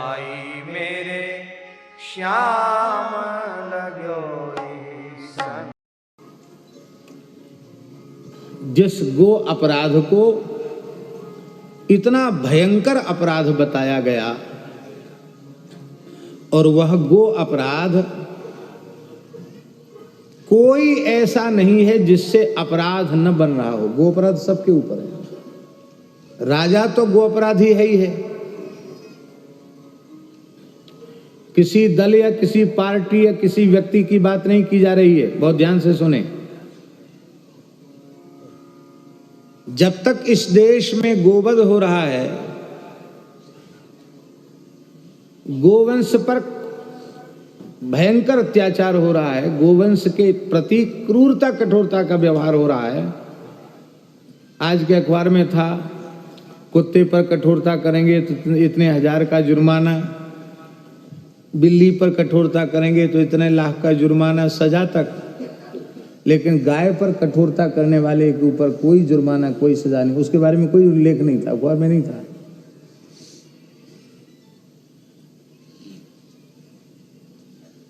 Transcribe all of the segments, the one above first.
भाई मेरे श्याम लगो सन। जिस गो अपराध को इतना भयंकर अपराध बताया गया और वह गो अपराध कोई ऐसा नहीं है जिससे अपराध न बन रहा हो। गो अपराध सबके ऊपर है। राजा तो गो अपराधी है ही है। किसी दल या किसी पार्टी या किसी व्यक्ति की बात नहीं की जा रही है, बहुत ध्यान से सुने। जब तक इस देश में गोवध हो रहा है, गोवंश पर भयंकर अत्याचार हो रहा है, गोवंश के प्रति क्रूरता कठोरता का व्यवहार हो रहा है। आज के अखबार में था, कुत्ते पर कठोरता करेंगे तो इतने हजार का जुर्माना, बिल्ली पर कठोरता करेंगे तो इतने लाख का जुर्माना, सजा तक। लेकिन गाय पर कठोरता करने वाले के ऊपर कोई जुर्माना, कोई सजा नहीं। उसके बारे में कोई उल्लेख नहीं था, अखबार में नहीं था।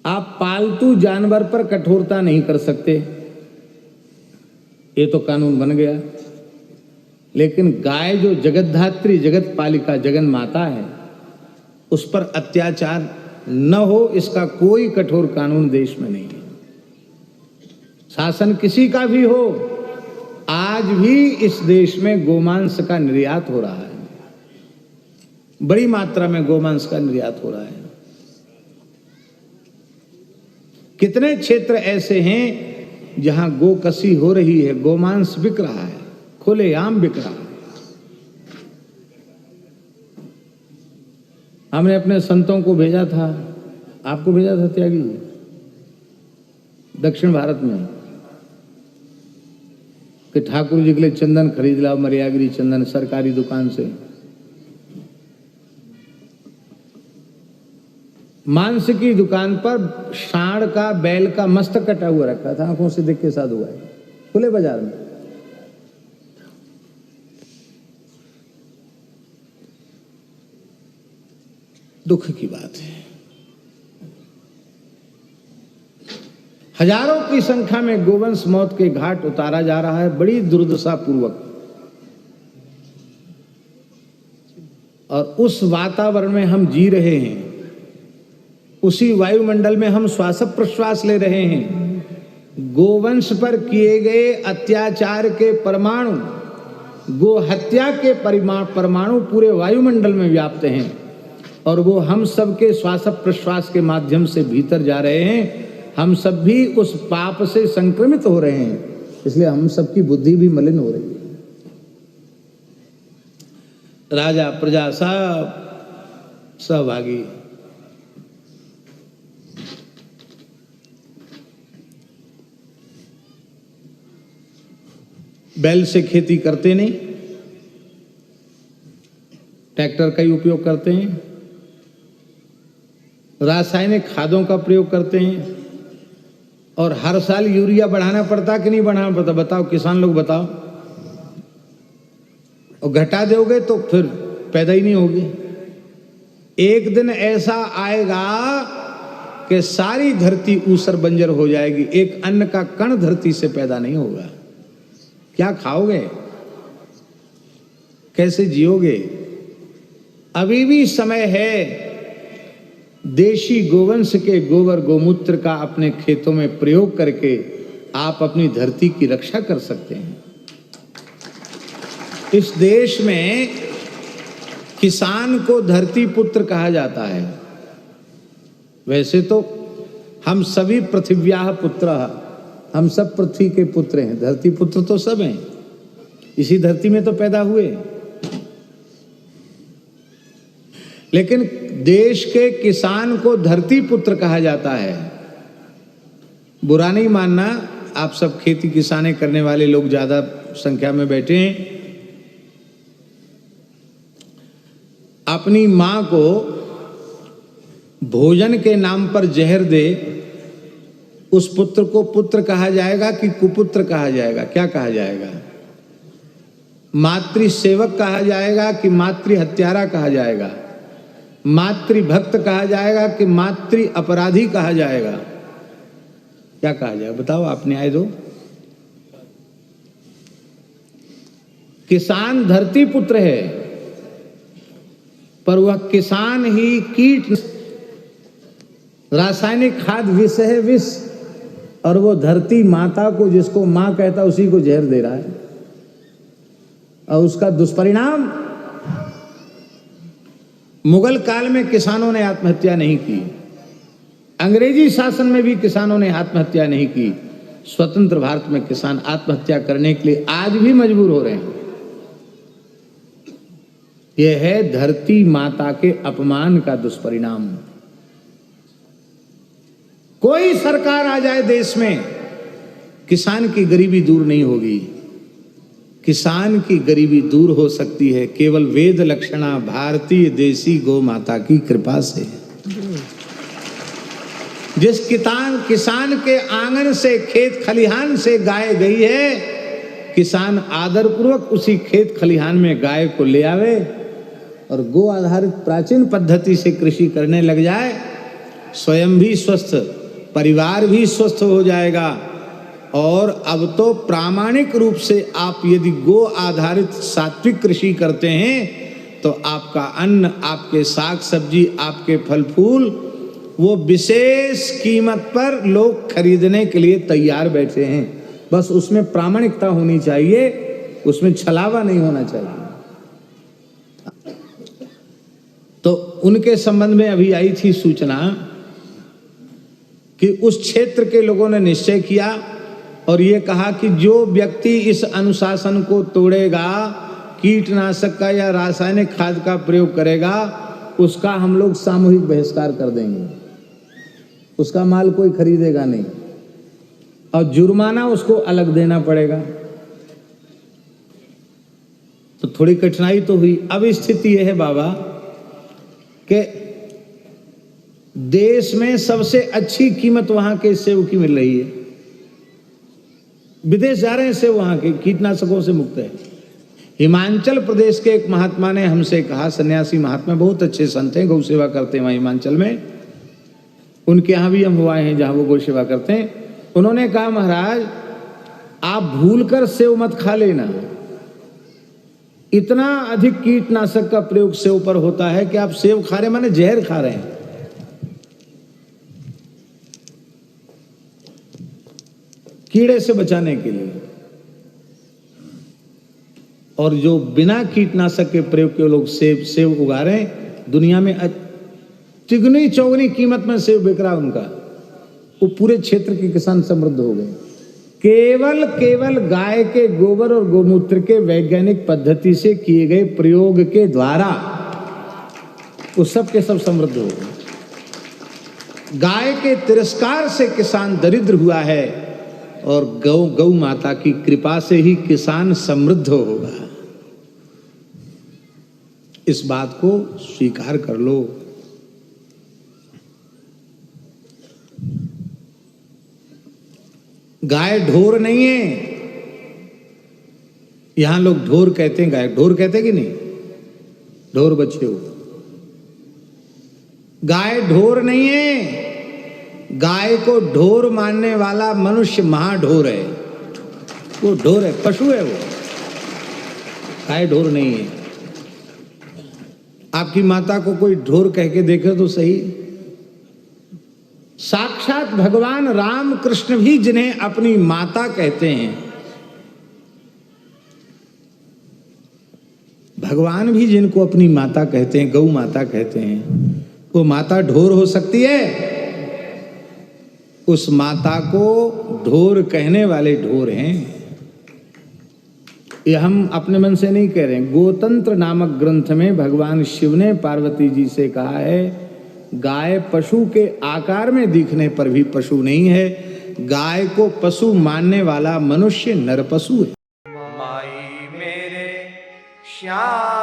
आप पालतू जानवर पर कठोरता नहीं कर सकते, ये तो कानून बन गया। लेकिन गाय जो जगतधात्री, जगत पालिका, जगन माता है, उस पर अत्याचार न हो इसका कोई कठोर कानून देश में नहीं है। शासन किसी का भी हो, आज भी इस देश में गोमांस का निर्यात हो रहा है, बड़ी मात्रा में गोमांस का निर्यात हो रहा है। कितने क्षेत्र ऐसे हैं जहां गोकसी हो रही है, गोमांस बिक रहा है, खुलेआम बिक रहा है। हमने अपने संतों को भेजा था, आपको भेजा था त्यागी, दक्षिण भारत में, कि ठाकुर जी के लिए चंदन खरीद लाओ, मर्यागिरी चंदन सरकारी दुकान से। मांस की दुकान पर सांड का, बैल का मस्तक कटा हुआ रखा था, आंखों से देख के साधु आए, खुले बाजार में। दुख की बात है। हजारों की संख्या में गोवंश मौत के घाट उतारा जा रहा है, बड़ी दुर्दशा पूर्वक। और उस वातावरण में हम जी रहे हैं, उसी वायुमंडल में हम श्वास प्रश्वास ले रहे हैं। गोवंश पर किए गए अत्याचार के परमाणु, गो हत्या के परमाणु पूरे वायुमंडल में व्याप्त हैं, और वो हम सब के श्वास प्रश्वास के माध्यम से भीतर जा रहे हैं। हम सब भी उस पाप से संक्रमित हो रहे हैं, इसलिए हम सबकी बुद्धि भी मलिन हो रही है। राजा प्रजा सब सहभागी। बैल से खेती करते नहीं, ट्रैक्टर का ही उपयोग करते हैं, रासायनिक खादों का प्रयोग करते हैं, और हर साल यूरिया बढ़ाना पड़ता कि नहीं बढ़ाना पड़ता? बताओ किसान लोग, बताओ। और घटा दोगे तो फिर पैदा ही नहीं होगी। एक दिन ऐसा आएगा कि सारी धरती ऊसर बंजर हो जाएगी, एक अन्न का कण धरती से पैदा नहीं होगा। क्या खाओगे, कैसे जियोगे? अभी भी समय है देशी गोवंश के गोबर गोमूत्र का अपने खेतों में प्रयोग करके आप अपनी धरती की रक्षा कर सकते हैं। इस देश में किसान को धरती पुत्र कहा जाता है। वैसे तो हम सभी पृथिव्याः पुत्रः, हम सब पृथ्वी के पुत्र हैं, धरती पुत्र तो सब हैं, इसी धरती में तो पैदा हुए। लेकिन देश के किसान को धरती पुत्र कहा जाता है। बुरा नहीं मानना, आप सब खेती किसानी करने वाले लोग ज्यादा संख्या में बैठे हैं। अपनी मां को भोजन के नाम पर जहर दे, उस पुत्र को पुत्र कहा जाएगा कि कुपुत्र कहा जाएगा? क्या कहा जाएगा? मातृ सेवक कहा जाएगा कि मातृ हत्यारा कहा जाएगा? मातृभक्त कहा जाएगा कि मातृ अपराधी कहा जाएगा? क्या कहा जाएगा बताओ, आप न्याय दो। किसान धरती पुत्र है, पर वह किसान ही कीट, रासायनिक खाद विष है, विष, और वो धरती माता को, जिसको मां कहता उसी को जहर दे रहा है। और उसका दुष्परिणाम, मुगल काल में किसानों ने आत्महत्या नहीं की, अंग्रेजी शासन में भी किसानों ने आत्महत्या नहीं की, स्वतंत्र भारत में किसान आत्महत्या करने के लिए आज भी मजबूर हो रहे हैं। यह है धरती माता के अपमान का दुष्परिणाम। कोई सरकार आ जाए देश में, किसान की गरीबी दूर नहीं होगी। किसान की गरीबी दूर हो सकती है केवल वेद लक्षणा भारतीय देसी गौ माता की कृपा से। जिस किसान के आंगन से, खेत खलिहान से गाय गई है, किसान आदर पूर्वक उसी खेत खलिहान में गाय को ले आवे और गो आधारित प्राचीन पद्धति से कृषि करने लग जाए, स्वयं भी स्वस्थ, परिवार भी स्वस्थ हो जाएगा। और अब तो प्रामाणिक रूप से आप यदि गो आधारित सात्विक कृषि करते हैं तो आपका अन्न, आपके साग सब्जी, आपके फल फूल, वो विशेष कीमत पर लोग खरीदने के लिए तैयार बैठे हैं। बस उसमें प्रामाणिकता होनी चाहिए, उसमें छलावा नहीं होना चाहिए। तो उनके संबंध में अभी आई थी सूचना कि उस क्षेत्र के लोगों ने निश्चय किया और ये कहा कि जो व्यक्ति इस अनुशासन को तोड़ेगा, कीटनाशक का या रासायनिक खाद का प्रयोग करेगा, उसका हम लोग सामूहिक बहिष्कार कर देंगे, उसका माल कोई खरीदेगा नहीं और जुर्माना उसको अलग देना पड़ेगा। तो थोड़ी कठिनाई तो हुई। अब स्थिति यह है बाबा कि देश में सबसे अच्छी कीमत वहां के सेब की मिल रही है। विदेश जा रहे हैं सेब वहां के, कीटनाशकों से मुक्त है। हिमाचल प्रदेश के एक महात्मा ने हमसे कहा, सन्यासी महात्मा, बहुत अच्छे संत हैं, गौ सेवा करते हैं वहां हिमाचल में, उनके यहाँ भी हम हुए हैं जहां वो गौ सेवा करते हैं। उन्होंने कहा, महाराज आप भूलकर सेब मत खा लेना, इतना अधिक कीटनाशक का प्रयोग सेब पर होता है कि आप सेब खा रहे माने जहर खा रहे हैं। कीड़े से बचाने के लिए। और जो बिना कीटनाशक के प्रयोग के लोग सेब उगा रहे हैं, दुनिया में चिगनी चौगनी कीमत में सेब बिक रहा उनका, वो पूरे क्षेत्र के किसान समृद्ध हो गए। केवल गाय के गोबर और गोमूत्र के वैज्ञानिक पद्धति से किए गए प्रयोग के द्वारा वो सब के सब समृद्ध हो गए। गाय के तिरस्कार से किसान दरिद्र हुआ है और गौ माता की कृपा से ही किसान समृद्ध होगा। इस बात को स्वीकार कर लो। गाय ढोर नहीं है। यहां लोग ढोर कहते हैं, गाय ढोर कहते हैं कि नहीं? ढोर बच्चे हो। गाय ढोर नहीं है। गाय को ढोर मानने वाला मनुष्य महाढोर है। वो ढोर है, पशु है वो, गाय ढोर नहीं है। आपकी माता को कोई ढोर कह के देखे तो सही। साक्षात भगवान राम कृष्ण भी जिन्हें अपनी माता कहते हैं, भगवान भी जिनको अपनी माता कहते हैं, गौ माता कहते हैं, वो माता ढोर हो सकती है? उस माता को ढोर कहने वाले ढोर हैं। ये हम अपने मन से नहीं कह रहे हैं। गोतंत्र नामक ग्रंथ में भगवान शिव ने पार्वती जी से कहा है, गाय पशु के आकार में दिखने पर भी पशु नहीं है। गाय को पशु मानने वाला मनुष्य नरपशु है। माई मेरे श्याम